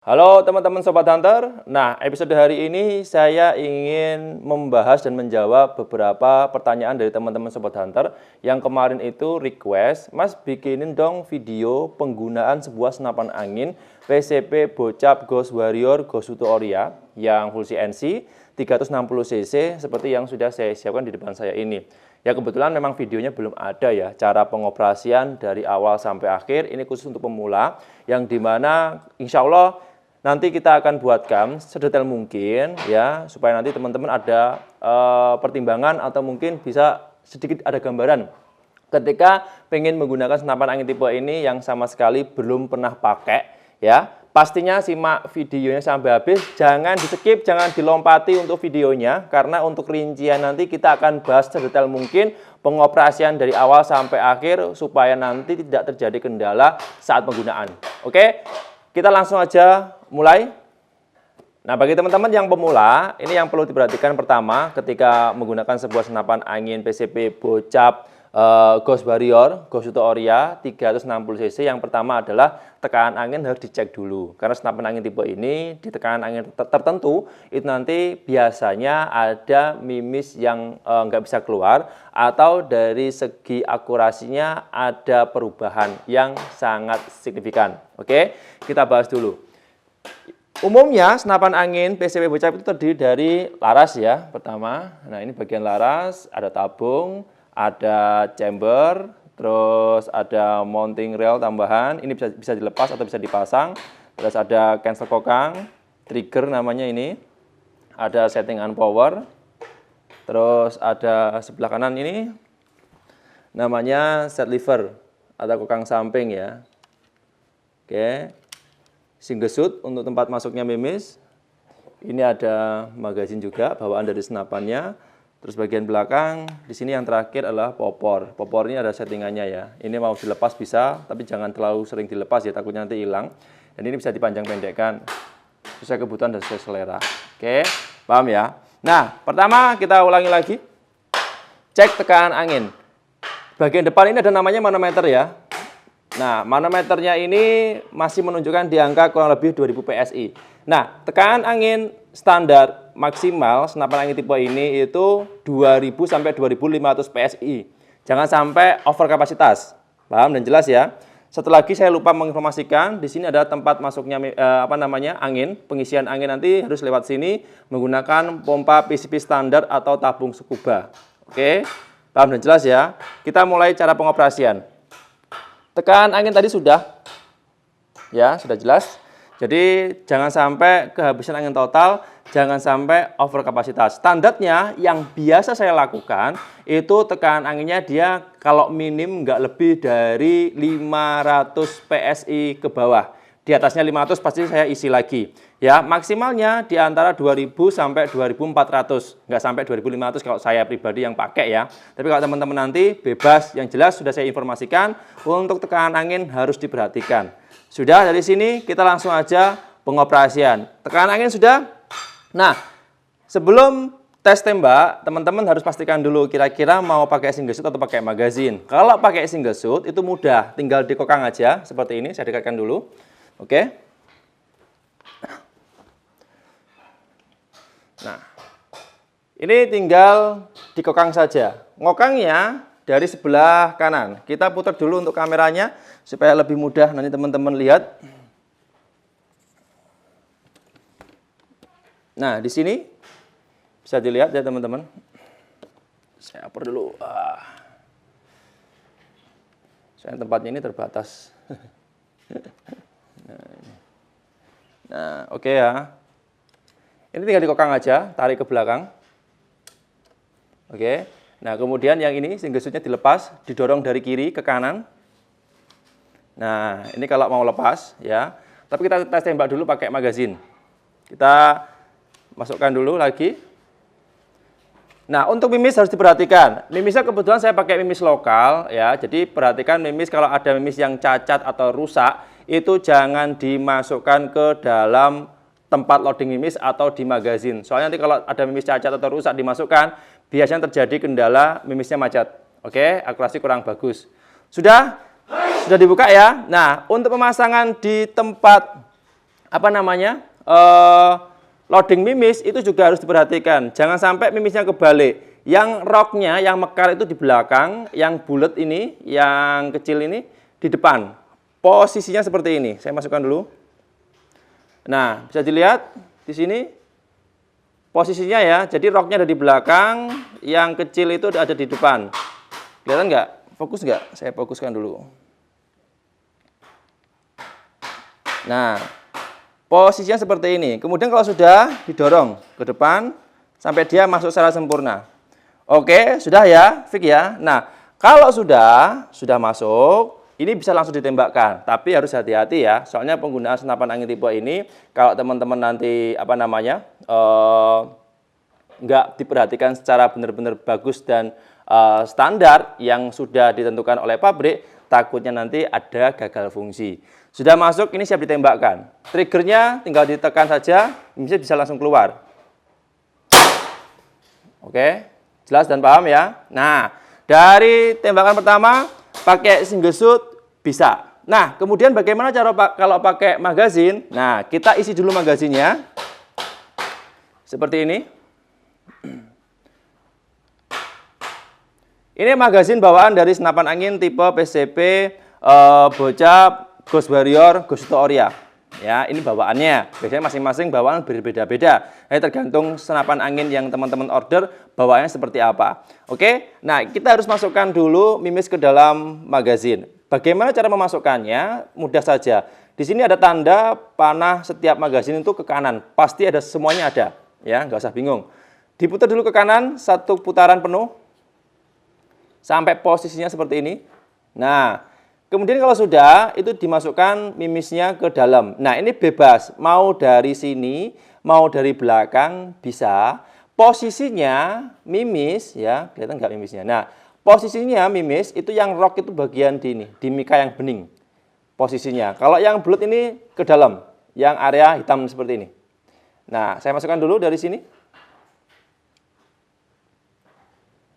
Halo teman-teman Sobat Hunter. Nah, episode hari ini saya ingin membahas dan menjawab beberapa pertanyaan dari teman-teman Sobat Hunter yang kemarin itu request, Mas bikinin dong video penggunaan sebuah senapan angin PCP Bocap Ghost Warrior Ghost Oria yang full CNC 360cc seperti yang sudah saya siapkan di depan saya ini. Ya kebetulan memang videonya belum ada ya, cara pengoperasian dari awal sampai akhir. Ini khusus untuk pemula yang dimana insya Allah nanti kita akan buatkan sedetail mungkin ya, supaya nanti teman-teman ada pertimbangan atau mungkin bisa sedikit ada gambaran ketika pengen menggunakan senapan angin tipe ini yang sama sekali belum pernah pakai ya. Pastinya simak videonya sampai habis, jangan di-skip, jangan dilompati untuk videonya, karena untuk rincian nanti kita akan bahas sedetail mungkin pengoperasian dari awal sampai akhir supaya nanti tidak terjadi kendala saat penggunaan. Oke, kita langsung aja mulai. Nah, bagi teman-teman yang pemula, ini yang perlu diperhatikan pertama ketika menggunakan sebuah senapan angin PCP Bocap Ghost Warrior Ghost Oria 360cc. Yang pertama adalah tekanan angin harus dicek dulu, karena senapan angin tipe ini di tekanan angin tertentu itu nanti biasanya ada mimis yang nggak bisa keluar, atau dari segi akurasinya ada perubahan yang sangat signifikan. Oke, kita bahas dulu. Umumnya senapan angin PCP Bocap itu terdiri dari laras ya, pertama. Nah, ini bagian laras, ada tabung, ada chamber, terus ada mounting rail tambahan. Ini bisa dilepas atau bisa dipasang. Terus ada cancel kokang, trigger namanya ini. Ada setting and power. Terus ada sebelah kanan ini namanya set lever atau kokang samping ya. Oke. Single shoot untuk tempat masuknya mimis. Ini ada magazin juga bawaan dari senapannya. Terus bagian belakang di sini yang terakhir adalah popor. Popor ini ada settingannya ya. Ini mau dilepas bisa, tapi jangan terlalu sering dilepas ya, takutnya nanti hilang. Dan ini bisa dipanjang pendekkan sesuai kebutuhan dan sesuai selera. Oke, paham ya? Nah, pertama kita ulangi lagi. Cek tekanan angin. Bagian depan ini ada namanya manometer ya. Nah, manometernya ini masih menunjukkan di angka kurang lebih 2000 PSI. Nah, tekanan angin standar maksimal senapan angin tipe ini itu 2000 sampai 2500 PSI. Jangan sampai over kapasitas. Paham dan jelas ya? Satu lagi saya lupa menginformasikan, di sini ada tempat masuknya angin, pengisian angin nanti harus lewat sini menggunakan pompa PCP standar atau tabung scuba. Oke? Paham dan jelas ya? Kita mulai cara pengoperasian. Tekanan angin tadi sudah jelas. Jadi jangan sampai kehabisan angin total, jangan sampai over kapasitas. Standarnya yang biasa saya lakukan itu tekanan anginnya dia kalau minim nggak lebih dari 500 PSI ke bawah. Di atasnya 500 pasti saya isi lagi. Ya, maksimalnya di antara 2000 sampai 2400. Nggak sampai 2500 kalau saya pribadi yang pakai ya. Tapi kalau teman-teman nanti bebas, yang jelas sudah saya informasikan untuk tekanan angin harus diperhatikan. Sudah, dari sini kita langsung aja pengoperasian. Tekanan angin sudah. Nah, sebelum tes tembak, teman-teman harus pastikan dulu kira-kira mau pakai single shoot atau pakai magazin. Kalau pakai single shoot itu mudah, tinggal dikokang aja seperti ini. Saya dekatkan dulu. Oke. Nah, ini tinggal dikokang saja. Ngokangnya dari sebelah kanan. Kita putar dulu untuk kameranya supaya lebih mudah nanti teman-teman lihat. Nah, di sini bisa dilihat ya teman-teman. Saya upper dulu. Soalnya tempatnya ini terbatas. Nah, oke ya. Ini tinggal dikokang aja, tarik ke belakang. Oke. Nah, kemudian yang ini single shoot-nya dilepas, didorong dari kiri ke kanan. Nah, ini kalau mau lepas ya. Tapi kita tes tembak dulu pakai magazin. Kita masukkan dulu lagi. Nah, untuk mimis harus diperhatikan. Mimisnya kebetulan saya pakai mimis lokal ya. Jadi perhatikan mimis, kalau ada mimis yang cacat atau rusak, itu jangan dimasukkan ke dalam tempat loading mimis atau di magazin. Soalnya nanti kalau ada mimis cacat atau rusak dimasukkan, biasanya terjadi kendala mimisnya macet. Oke, akurasi kurang bagus. Sudah dibuka ya. Nah, untuk pemasangan di tempat apa namanya, loading mimis itu juga harus diperhatikan. Jangan sampai mimisnya kebalik. Yang roknya, yang mekar itu di belakang, yang bulat ini, yang kecil ini di depan. Posisinya seperti ini. Saya masukkan dulu. Nah, bisa dilihat di sini posisinya ya. Jadi roknya ada di belakang, yang kecil itu ada di depan. Kelihatan nggak? Fokus nggak? Saya fokuskan dulu. Nah, posisinya seperti ini. Kemudian kalau sudah didorong ke depan sampai dia masuk secara sempurna. Oke, sudah ya, Fik ya. Nah, kalau sudah masuk, ini bisa langsung ditembakkan. Tapi harus hati-hati ya, soalnya penggunaan senapan angin tipe ini, kalau teman-teman nanti apa namanya, nggak diperhatikan secara benar-benar bagus dan standar yang sudah ditentukan oleh pabrik, takutnya nanti ada gagal fungsi. Sudah masuk, ini siap ditembakkan. Triggernya tinggal ditekan saja, bisa langsung keluar. Oke. Jelas dan paham ya? Nah, dari tembakan pertama pakai single shoot bisa. Nah, kemudian bagaimana cara kalau pakai magazin? Nah, kita isi dulu magazinnya. Seperti ini. Ini magazin bawaan dari senapan angin tipe PCP Bocap, Ghost Warrior, Ghost Oria. Ya, ini bawaannya. Biasanya masing-masing bawaan berbeda-beda. Nah, tergantung senapan angin yang teman-teman order, bawaannya seperti apa. Oke, nah kita harus masukkan dulu mimis ke dalam magazin. Bagaimana cara memasukkannya? Mudah saja. Di sini ada tanda panah setiap magazin itu ke kanan. Pasti ada, semuanya ada. Ya, nggak usah bingung. Diputar dulu ke kanan, 1 putaran penuh. Sampai posisinya seperti ini. Nah, kemudian kalau sudah, itu dimasukkan mimisnya ke dalam. Nah, ini bebas. Mau dari sini, mau dari belakang, bisa. Posisinya mimis, ya, kelihatan nggak mimisnya? Nah, posisinya mimis, itu yang rock itu bagian di ini, di mika yang bening. Posisinya. Kalau yang bulat ini ke dalam, yang area hitam seperti ini. Nah, saya masukkan dulu dari sini.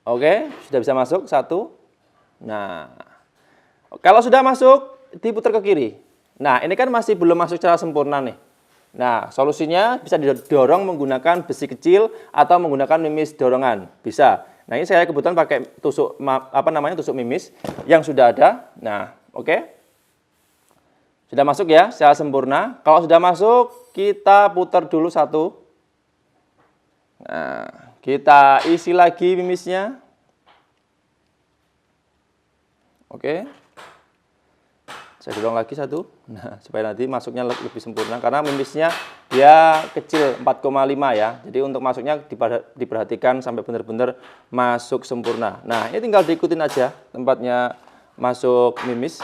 Oke, sudah bisa masuk, 1. Nah, kalau sudah masuk, diputar ke kiri. Nah, ini kan masih belum masuk secara sempurna nih. Nah, solusinya bisa didorong menggunakan besi kecil atau menggunakan mimis dorongan. Bisa. Nah, ini saya kebetulan pakai tusuk tusuk mimis yang sudah ada. Nah, oke. Sudah masuk ya secara sempurna. Kalau sudah masuk, kita putar dulu 1. Nah, kita isi lagi mimisnya. Oke. Saya dorong lagi 1. Nah, supaya nanti masuknya lebih sempurna karena mimisnya dia kecil 4,5 ya. Jadi untuk masuknya diperhatikan sampai benar-benar masuk sempurna. Nah, ini tinggal diikutin aja tempatnya masuk mimis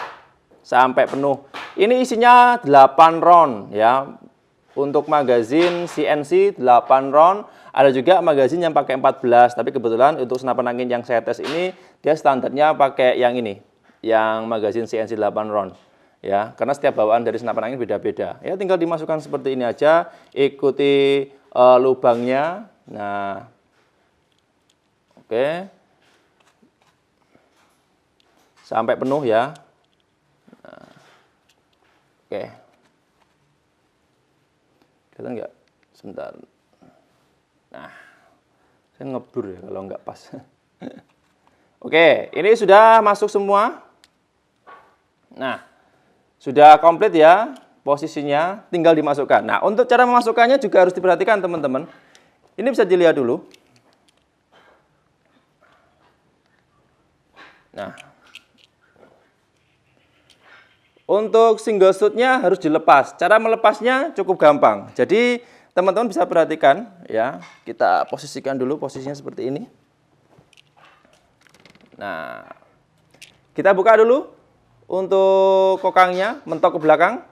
sampai penuh. Ini isinya 8 round ya. Untuk magazin CNC 8 round. Ada juga magazin yang pakai 14, tapi kebetulan untuk senapan angin yang saya tes ini dia standarnya pakai yang ini, yang magazin CNC 8 round. Ya, karena setiap bawaan dari senapan angin beda-beda. Ya, tinggal dimasukkan seperti ini aja, ikuti lubangnya. Nah, oke. Sampai penuh ya. Nah, oke. Kelihatan nggak? Sebentar. Nah, saya ngeblur ya kalau nggak pas. Oke, ini sudah masuk semua. Nah, sudah komplit ya posisinya, tinggal dimasukkan. Nah, untuk cara memasukkannya juga harus diperhatikan teman-teman. Ini bisa dilihat dulu. Nah, untuk single shoot-nya harus dilepas. Cara melepasnya cukup gampang. Jadi, teman-teman bisa perhatikan ya. Kita posisikan dulu posisinya seperti ini. Nah, kita buka dulu. Untuk kokangnya, mentok ke belakang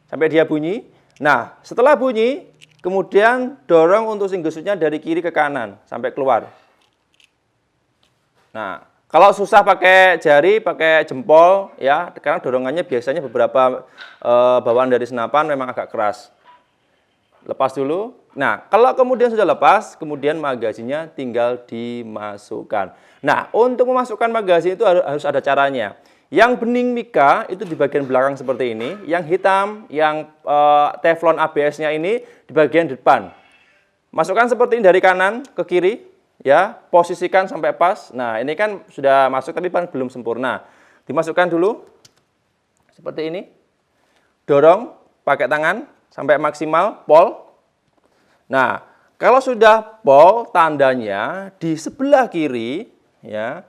sampai dia bunyi. Nah, setelah bunyi, kemudian dorong untuk single shoot-nya dari kiri ke kanan sampai keluar. Nah, kalau susah pakai jari, pakai jempol ya, karena dorongannya biasanya beberapa bawaan dari senapan memang agak keras. Lepas dulu. Nah, kalau kemudian sudah lepas, kemudian magazinnya tinggal dimasukkan. Nah, untuk memasukkan magazin itu harus ada caranya. Yang bening mica itu di bagian belakang seperti ini, yang hitam, yang teflon ABS-nya ini di bagian depan. Masukkan seperti ini dari kanan ke kiri, ya, posisikan sampai pas. Nah, ini kan sudah masuk tapi belum sempurna. Dimasukkan dulu seperti ini. Dorong pakai tangan sampai maksimal pol. Nah, kalau sudah pol, tandanya di sebelah kiri, ya.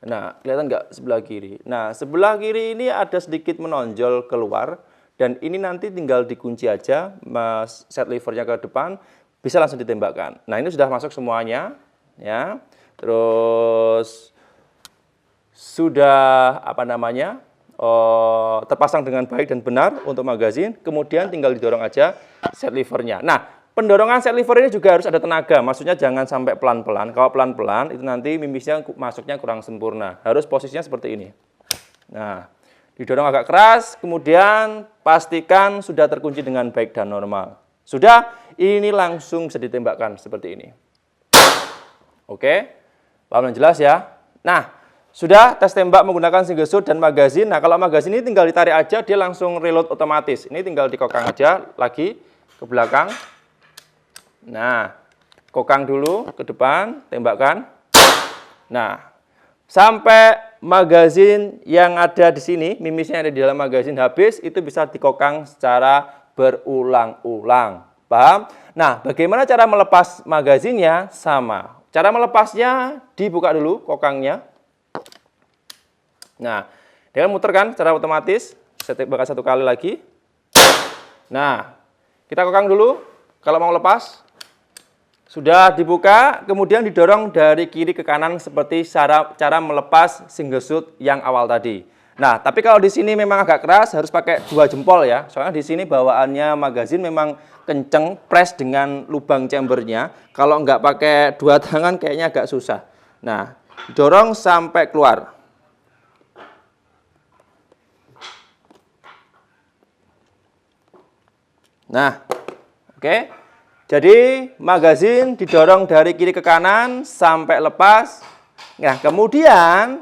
Nah, kelihatan nggak sebelah kiri? Nah, sebelah kiri ini ada sedikit menonjol keluar, dan ini nanti tinggal dikunci aja, set levernya ke depan, bisa langsung ditembakkan. Nah, ini sudah masuk semuanya, ya. Terus sudah terpasang dengan baik dan benar untuk magazin, kemudian tinggal didorong aja set levernya. Nah, pendorongan set lever ini juga harus ada tenaga, maksudnya jangan sampai pelan-pelan. Kalau pelan-pelan itu nanti mimisnya masuknya kurang sempurna. Harus posisinya seperti ini. Nah, didorong agak keras, kemudian pastikan sudah terkunci dengan baik dan normal. Sudah, ini langsung bisa ditembakkan seperti ini. Oke, paham dan jelas ya? Nah, sudah tes tembak menggunakan single shot dan magazin. Nah, kalau magazin ini tinggal ditarik aja, dia langsung reload otomatis. Ini tinggal dikokang aja lagi ke belakang. Nah, kokang dulu ke depan, tembakkan. Nah, sampai magazin yang ada di sini, mimisnya yang ada di dalam magazin habis, itu bisa dikokang secara berulang-ulang. Paham? Nah, bagaimana cara melepas magazinnya? Sama. Cara melepasnya, dibuka dulu kokangnya. Nah, dia kan muter kan secara otomatis. Saya tembakkan satu kali lagi. Nah, kita kokang dulu. Kalau mau lepas, sudah dibuka, kemudian didorong dari kiri ke kanan seperti cara melepas single shot yang awal tadi. Nah, tapi kalau di sini memang agak keras, harus pakai 2 jempol ya. Soalnya di sini bawaannya magazin memang kenceng, press dengan lubang chambernya. Kalau nggak pakai 2 tangan kayaknya agak susah. Nah, dorong sampai keluar. Nah, oke. Jadi magazin didorong dari kiri ke kanan sampai lepas. Nah, kemudian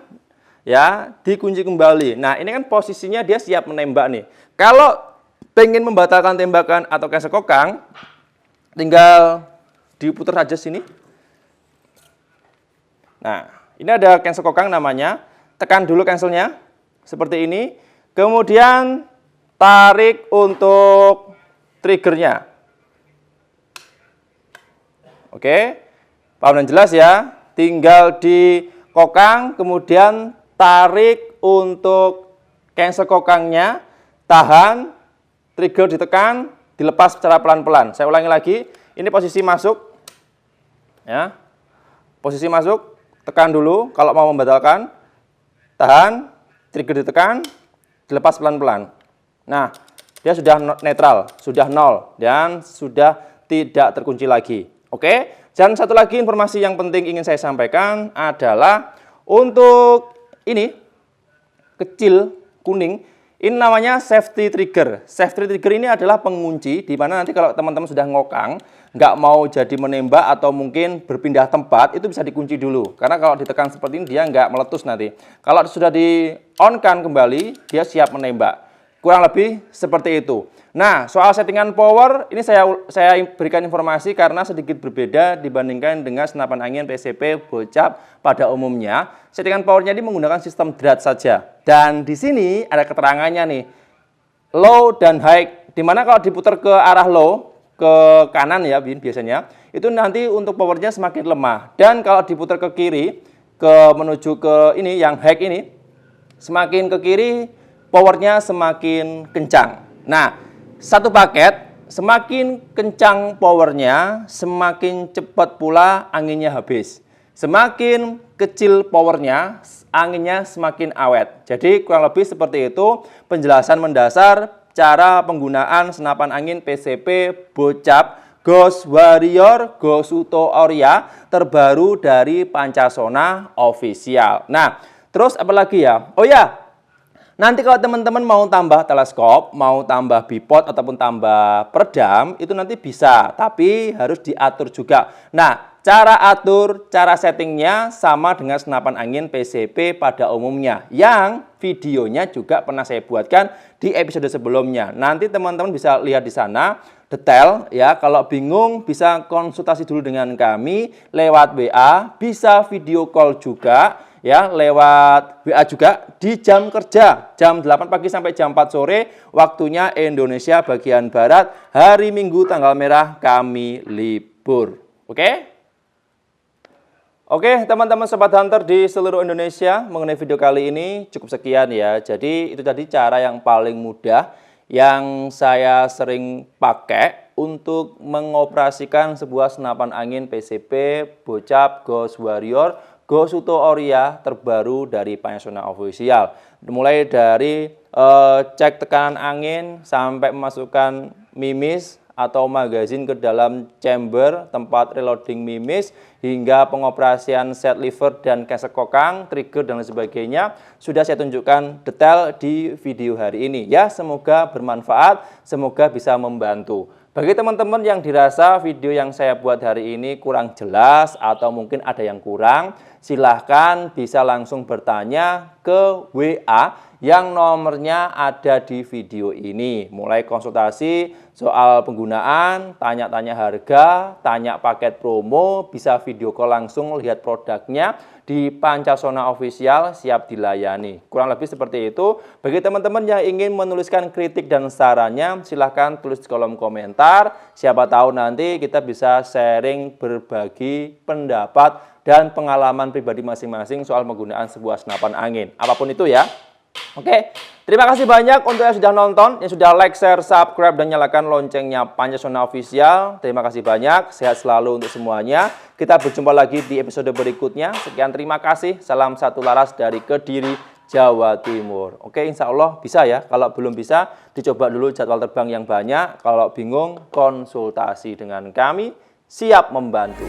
ya dikunci kembali. Nah, ini kan posisinya dia siap menembak nih. Kalau pengen membatalkan tembakan atau cancel kokang, tinggal diputar saja sini. Nah, ini ada cancel kokang namanya. Tekan dulu cancelnya seperti ini. Kemudian tarik untuk triggernya. Oke, paham dan jelas ya. Tinggal dikokang, kemudian tarik untuk cancel kokangnya, tahan, trigger ditekan, dilepas secara pelan-pelan. Saya ulangi lagi, ini posisi masuk, ya. Posisi masuk, tekan dulu. Kalau mau membatalkan, tahan, trigger ditekan, dilepas pelan-pelan. Nah, dia sudah netral, sudah nol, dan sudah tidak terkunci lagi. Oke, dan satu lagi informasi yang penting ingin saya sampaikan adalah untuk ini kecil kuning, ini namanya safety trigger. Safety trigger ini adalah pengunci di mana nanti kalau teman-teman sudah ngokang, nggak mau jadi menembak atau mungkin berpindah tempat, itu bisa dikunci dulu. Karena kalau ditekan seperti ini dia nggak meletus nanti. Kalau sudah di-on-kan kembali, dia siap menembak. Kurang lebih seperti itu. Nah, soal settingan power, ini saya berikan informasi karena sedikit berbeda dibandingkan dengan senapan angin PCP bocap pada umumnya. Settingan powernya ini menggunakan sistem drat saja. Dan di sini ada keterangannya nih, low dan high. Dimana kalau diputar ke arah low, ke kanan ya biasanya, itu nanti untuk powernya semakin lemah. Dan kalau diputar ke kiri, menuju ke ini, yang high ini, semakin ke kiri, powernya semakin kencang. Nah, satu paket, semakin kencang powernya, semakin cepat pula anginnya habis. Semakin kecil powernya, anginnya semakin awet. Jadi kurang lebih seperti itu penjelasan mendasar cara penggunaan senapan angin PCP bocap Ghost Warrior Gosuto Oria terbaru dari Pancasona Official. Nah, terus apa lagi ya? Oh ya, Nanti kalau teman-teman mau tambah teleskop, mau tambah bipod ataupun tambah peredam, itu nanti bisa, tapi harus diatur juga. Nah, cara atur, cara settingnya sama dengan senapan angin PCP pada umumnya, yang videonya juga pernah saya buatkan di episode sebelumnya. Nanti teman-teman bisa lihat di sana detail ya. Kalau bingung bisa konsultasi dulu dengan kami lewat WA, bisa video call juga ya, lewat WA juga di jam kerja, jam 8 pagi sampai jam 4 sore, waktunya Indonesia bagian Barat, hari Minggu tanggal merah kami libur. Oke? Oke, teman-teman Sobat Hunter di seluruh Indonesia, mengenai video kali ini cukup sekian ya. Jadi itu tadi cara yang paling mudah yang saya sering pakai untuk mengoperasikan sebuah senapan angin PCP Bocap Ghost Warrior Gosuto Oria terbaru dari Panasonic Official. Mulai dari cek tekanan angin sampai memasukkan mimis atau magazin ke dalam chamber tempat reloading mimis, hingga pengoperasian set lever dan gesek kokang, trigger dan lain sebagainya sudah saya tunjukkan detail di video hari ini ya. Semoga bermanfaat, semoga bisa membantu. Bagi teman-teman yang dirasa video yang saya buat hari ini kurang jelas atau mungkin ada yang kurang, silahkan bisa langsung bertanya ke WA yang nomornya ada di video ini. Mulai konsultasi soal penggunaan, tanya-tanya harga, tanya paket promo, bisa video call langsung lihat produknya di Pancasona Official, siap dilayani. Kurang lebih seperti itu. Bagi teman-teman yang ingin menuliskan kritik dan sarannya, silahkan tulis di kolom komentar. Siapa tahu nanti kita bisa sharing, berbagi pendapat dan pengalaman pribadi masing-masing soal penggunaan sebuah senapan angin. Apapun itu ya. Oke, terima kasih banyak untuk yang sudah nonton, yang sudah like, share, subscribe, dan nyalakan loncengnya Pancasona Official. Terima kasih banyak, sehat selalu untuk semuanya. Kita berjumpa lagi di episode berikutnya. Sekian, terima kasih. Salam satu laras dari Kediri, Jawa Timur. Oke, insya Allah bisa ya. Kalau belum bisa, dicoba dulu jadwal terbang yang banyak. Kalau bingung, konsultasi dengan kami. Siap membantu.